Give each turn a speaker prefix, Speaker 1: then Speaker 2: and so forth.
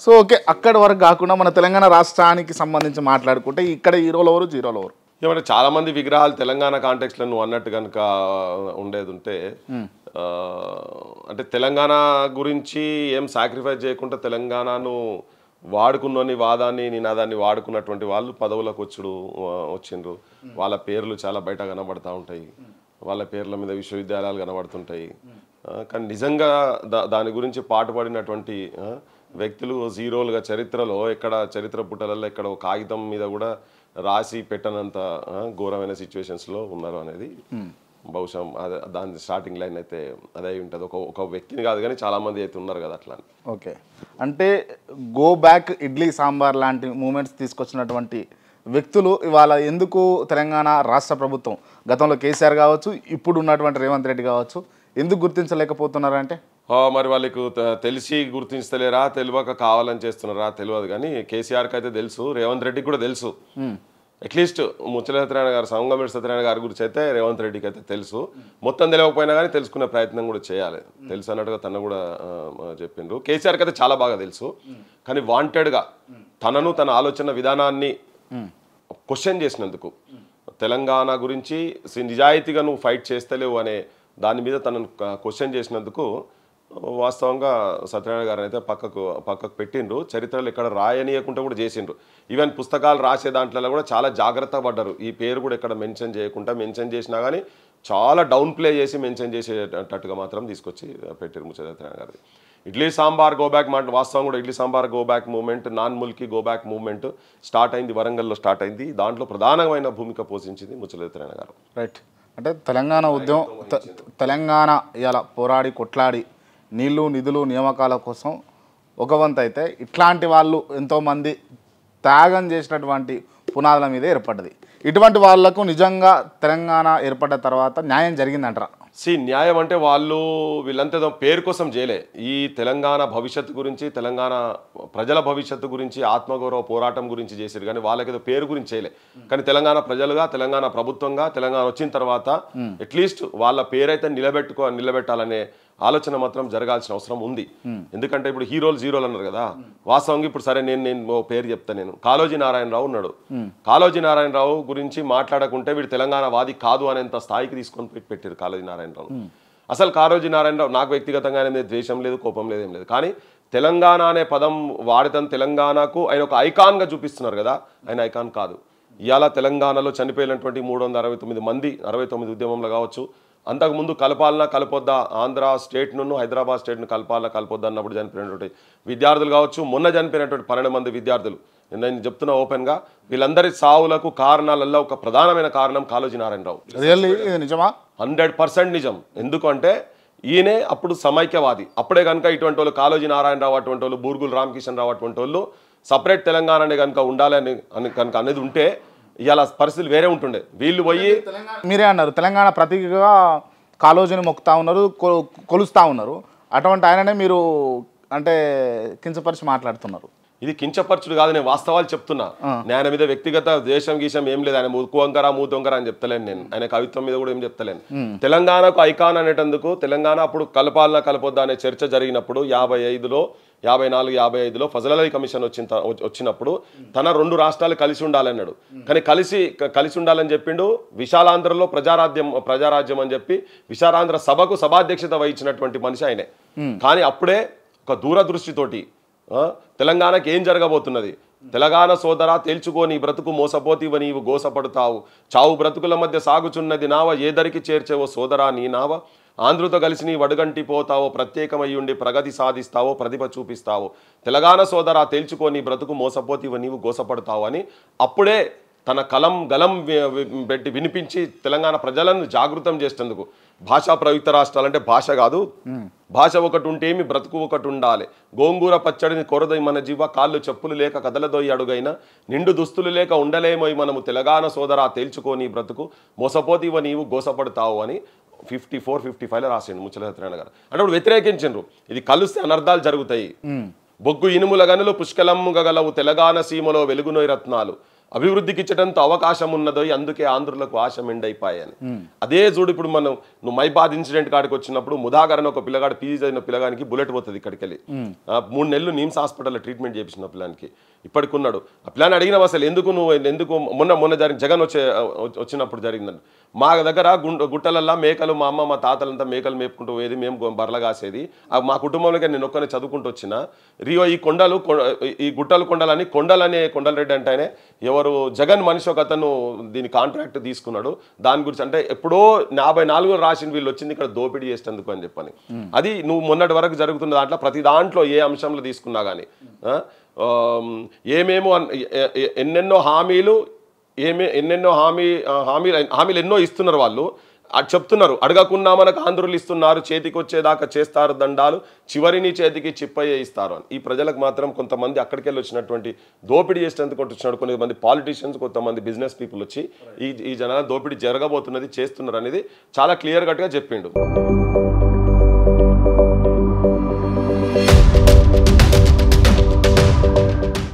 Speaker 1: So okay, అక్కడి వరకు కాకుండా మన తెలంగాణ రాష్ట్రానికి సంబంధించి మాట్లాడుకుంటే ఇక్కడ హీరోలు ఎవరు, జీరోలు ఎవరు?
Speaker 2: ఏమంటే చాలా మంది విగ్రహాలు తెలంగాణ కాంటెక్స్లో నువ్వు అన్నట్టు కనుక ఉండేది ఉంటే అంటే తెలంగాణ గురించి ఏం సాక్రిఫైస్ చేయకుండా తెలంగాణను వాడుకున్నని వాదాన్ని నినాదాన్ని వాడుకున్నటువంటి వాళ్ళు పదవులకు వచ్చిండ్రు. వాళ్ళ పేర్లు చాలా బయట కనబడతా ఉంటాయి, వాళ్ళ పేర్ల మీద విశ్వవిద్యాలయాలు కనబడుతుంటాయి. కానీ నిజంగా దాని గురించి పాటుపడినటువంటి వ్యక్తులు జీరోలుగా చరిత్రలో ఎక్కడ చరిత్ర పుటలలో ఎక్కడ ఒక కాగితం మీద కూడా రాసి పెట్టనంత ఘోరమైన సిచ్యువేషన్స్లో ఉన్నారు అనేది బహుశా దాని స్టార్టింగ్ లైన్ అయితే అదే ఉంటుంది. ఒక వ్యక్తిని కాదు కానీ చాలామంది అయితే ఉన్నారు కదా అట్లా.
Speaker 1: ఓకే, అంటే గో బ్యాక్ ఇడ్లీ సాంబార్ లాంటి మూమెంట్స్ తీసుకొచ్చినటువంటి వ్యక్తులు ఇవాళ ఎందుకు తెలంగాణ రాష్ట్ర ప్రభుత్వం, గతంలో కేసీఆర్ కావచ్చు, ఇప్పుడు ఉన్నటువంటి రేవంత్ రెడ్డి కావచ్చు, ఎందుకు గుర్తించలేకపోతున్నారంటే
Speaker 2: మరి వాళ్ళకు తెలిసి గుర్తించలేరా, తెలియక కావాలని చేస్తున్నారా తెలియదు. కానీ కేసీఆర్కి అయితే తెలుసు, రేవంత్ రెడ్డికి కూడా తెలుసు. అట్లీస్ట్ ముచ్చల సత్యనారాయణ గారు, సంగమేశ్వర సత్యనారాయణ గారి గురించి అయితే రేవంత్ రెడ్డికి అయితే తెలుసు. మొత్తం తెలియకపోయినా కానీ తెలుసుకునే ప్రయత్నం కూడా చేయాలి. తెలుసు అన్నట్టుగా తను కూడా చెప్పిండ్రు. కేసీఆర్కి అయితే చాలా బాగా తెలుసు. కానీ వాంటెడ్గా తనను తన ఆలోచన విధానాన్ని క్వశ్చన్ చేసినందుకు, తెలంగాణ గురించి నిజాయితీగా నువ్వు ఫైట్ చేస్తలేవు అనే దాని మీద తనను క్వశ్చన్ చేసినందుకు వాస్తవంగా సత్యనారాయణ గారు అయితే పక్కకు పెట్టిండ్రు. చరిత్రలు ఎక్కడ రాయనీయకుండా కూడా చేసిండ్రు. ఈవెన్ పుస్తకాలు రాసే దాంట్లో కూడా చాలా జాగ్రత్త పడ్డారు. ఈ పేరు కూడా ఎక్కడ మెన్షన్ చేయకుండా, మెన్షన్ చేసినా కానీ చాలా డౌన్ ప్లే చేసి మెన్షన్ చేసేటట్టుగా మాత్రం తీసుకొచ్చి పెట్టారు ముచ్చట సత్యనారాయణ గారు. ఇడ్లీ సాంబార్ గో బ్యాక్ మాట వాస్తవం కూడా idli sambar go back movement, non Mulki go back movement start అయింది, వరంగల్లో స్టార్ట్ అయింది. దాంట్లో ప్రధానమైన భూమిక పోషించింది ముచ్చట సత్యనారాయణ గారు.
Speaker 1: రైట్, అంటే తెలంగాణ ఉద్యమం, తెలంగాణ ఇలా పోరాడి కొట్లాడి నీళ్లు నిధులు నియామకాల కోసం ఒక వంతు అయితే, ఇట్లాంటి వాళ్ళు ఎంతోమంది త్యాగం చేసినటువంటి పునాదుల మీద ఏర్పడ్డది. ఇటువంటి వాళ్లకు నిజంగా తెలంగాణ ఏర్పడ్డ తర్వాత న్యాయం జరిగిందంటారా?
Speaker 2: న్యాయం అంటే వీళ్ళంతా పేరు కోసం చేయలే. ఈ తెలంగాణ భవిష్యత్తు గురించి, తెలంగాణ ప్రజల భవిష్యత్తు గురించి, ఆత్మగౌరవ పోరాటం గురించి చేశారు. కానీ వాళ్ళకేదో పేరు గురించి చేయలే. కానీ తెలంగాణ ప్రజలుగా, తెలంగాణ ప్రభుత్వంగా, తెలంగాణ వచ్చిన తర్వాత అట్లీస్ట్ వాళ్ళ పేరైతే నిలబెట్టాలనే ఆలోచన మాత్రం జరగాల్సిన అవసరం ఉంది. ఎందుకంటే ఇప్పుడు హీరోలు జీరోలు అన్నారు కదా. వాస్తవంగా ఇప్పుడు సరే నేను పేరు చెప్తాను. నేను కాళోజీ నారాయణరావు ఉన్నాడు. కాళోజీ నారాయణరావు గురించి మాట్లాడకుంటే వీడు తెలంగాణ వాది కాదు అనేంత స్థాయికి తీసుకొని పెట్టారు కాళోజీ నారాయణరావు. అసలు కాళోజీ నారాయణరావు నాకు వ్యక్తిగతంగా ద్వేషం లేదు, కోపం లేదు, ఏం లేదు. కానీ తెలంగాణ అనే పదం వాడితే తెలంగాణకు ఆయన ఒక ఐకాన్గా చూపిస్తున్నారు కదా. ఆయన ఐకాన్ కాదు. ఇవాళ తెలంగాణలో చనిపోయినటువంటి 369 మంది 69 ఉద్యమంలో కావచ్చు, అంతకుముందు కలపాలన్నా కలపొద్దా, ఆంధ్ర స్టేట్ను హైదరాబాద్ స్టేట్ను కలపొద్దా అన్నప్పుడు చనిపోయినటువంటి విద్యార్థులు కావచ్చు, మొన్న చనిపోయినటువంటి 12 మంది విద్యార్థులు. నేను చెప్తున్నా ఓపెన్గా, వీళ్ళందరి సావులకు కారణాలలో ఒక ప్రధానమైన కారణం కాళోజీ నారాయణరావు.
Speaker 1: నిజమా?
Speaker 2: 100% నిజం. ఎందుకంటే ఈయనే అప్పుడు సమైక్యవాది. అప్పుడే కనుక ఇటువంటి వాళ్ళు కాళోజీ నారాయణరావు అటువంటి వాళ్ళు, బూర్గుల రామకిషన్ రావు అటువంటి వాళ్ళు సపరేట్ తెలంగాణ కనుక ఉండాలని కనుక అనేది ఉంటే ఇవాళ పరిస్థితులు వేరే ఉంటుండే. వీళ్ళు పోయి
Speaker 1: మీరే అన్నారు తెలంగాణ ప్రతీకగా కాళోజీని మొక్కుతా ఉన్నారు, కొలుస్తూ ఉన్నారు. అటువంటి ఆయననే మీరు అంటే కించపరిచి మాట్లాడుతున్నారు.
Speaker 2: ఇది కించపరచుడు కాదు, నేను వాస్తవాలు చెప్తున్నా. ఆయన మీద వ్యక్తిగత ద్వేషం గీషం ఏం లేదు. ఆయన ముక్కువంకర మూతొంకర అని చెప్తలేను నేను. ఆయన కవిత్వం మీద కూడా ఏం చెప్తలేను. తెలంగాణకు ఐకాన్ అనేటందుకు తెలంగాణ అప్పుడు కలపాలన కలపొద్దా అనే చర్చ జరిగినప్పుడు 54, 55లో ఫజల్ అలీ కమిషన్ వచ్చినప్పుడు తన 2 రాష్ట్రాలు కలిసి ఉండాలన్నాడు. కానీ కలిసి ఉండాలని చెప్పిండు. విశాలాంధ్రలో ప్రజారాజ్యం అని చెప్పి విశాలాంధ్ర సభకు సభాధ్యక్షత వహించినటువంటి మనిషి ఆయనే. కానీ అప్పుడే ఒక దూరదృష్టితోటి తెలంగాణకి ఏం జరగబోతున్నది, తెలంగాణ సోదరా తేల్చుకో నీ బ్రతుకు మోసపోతీవ నీవు గోసపడతావు, చావు బ్రతుకుల మధ్య సాగుచున్నది నావ, ఏదరికి చేర్చేవో సోదరా నీ నావ, ఆంధ్రుతో కలిసి నీ వడుగంటి పోతావో, ప్రత్యేకమయ్యుండి ప్రగతి సాధిస్తావో, ప్రతిభ చూపిస్తావో, తెలంగాణ సోదరా తేల్చుకో నీ బ్రతుకు మోసపోతీవ నీవు గోసపడతావు అని అప్పుడే తన గలం పెట్టి వినిపించి తెలంగాణ ప్రజలను జాగృతం చేసేందుకు. భాషా ప్రయుక్త రాష్ట్రాలంటే భాష కాదు, భాష ఒకటి ఉంటేమి బ్రతుకు ఒకటి ఉండాలి, గోంగూర పచ్చడిని కొరదై మన జీవ, కాళ్ళు చెప్పులు లేక కదలదోయి అడుగైనా, నిండు దుస్తులు లేక ఉండలేమోయి మనము, తెలంగాణ సోదరా తేల్చుకోని బ్రతుకు మోసపోతీవ నీవు గోసపడతావు అని 54, 55లో రాసిండు ముచ్చల సత్యనారాయణ గారు. అంటే ఇప్పుడు వ్యతిరేకించండ్రు. ఇది కలిస్తే అనర్థాలు జరుగుతాయి. బొగ్గు ఇనుముల గనులు పుష్కలమ్ముగలవు, తెలంగాణ సీమలో వెలుగునోయి రత్నాలు, అభివృద్ధికి ఇచ్చటంత అవకాశం ఉన్నదో అందుకే ఆంధ్రులకు ఆశ మెండైపోయాయని. అదే చూడు ఇప్పుడు నువ్వు మైబాద్ ఇన్సిడెంట్ కాడికి వచ్చినప్పుడు ముదాగరణ ఒక పిల్లగాడు పీజీ చదివిన పిల్లగానికి బుల్లెట్ పోతుంది ఇక్కడికి వెళ్ళి 3 నెలలు నిమ్స్ హాస్పిటల్లో ట్రీట్మెంట్ చేయించిన పిల్లానికి ఇప్పటికి ఉన్నాడు. ఆ పిల్లని అడిగిన అసలు ఎందుకు మొన్న జరిగిన జగన్ వచ్చినప్పుడు జరిగిందండి. మా దగ్గర గుట్టలల్లా మేకలు మా అమ్మ మా తాతలంతా మేకలు మేపుకుంటూ పోయేది, మేము బర్ల కాసేది. మా కుటుంబంలోకి నేను ఒక్కనే చదువుకుంటూ వచ్చిన రియో ఈ గుట్టలు కొండలని కొండలరెడ్డి అంటేనే ఎవరు జగన్ మనిషి ఒక అతను దీని కాంట్రాక్ట్ తీసుకున్నాడు. దాని గురించి అంటే ఎప్పుడో 54 రాసిన వీళ్ళు వచ్చింది ఇక్కడ దోపిడీ చేసేందుకు అని చెప్పని. అది నువ్వు మొన్నటి వరకు జరుగుతున్న దాంట్లో ప్రతి దాంట్లో ఏ అంశంలో తీసుకున్నా కానీ ఏమేమో ఎన్నెన్నో హామీలు హామీలు ఎన్నో ఇస్తున్నారు వాళ్ళు. చెప్తున్నారు అడగకున్నా మనకు ఆంధ్రులు ఇస్తున్నారు, చేతికి వచ్చేదాకా చేస్తారు దండాలు, చివరి నీ చేతికి చిప్పయ్యే ఇస్తారు అని. ఈ ప్రజలకు మాత్రం కొంతమంది అక్కడికి వెళ్ళి వచ్చినటువంటి దోపిడీ చేసేందుకు వచ్చినట్టు కొంతమంది పాలిటీషియన్స్, కొంతమంది బిజినెస్ పీపుల్ వచ్చి ఈ జనాల దోపిడీ జరగబోతున్నది చేస్తున్నారు అనేది చాలా క్లియర్ కట్గా చెప్పిండు.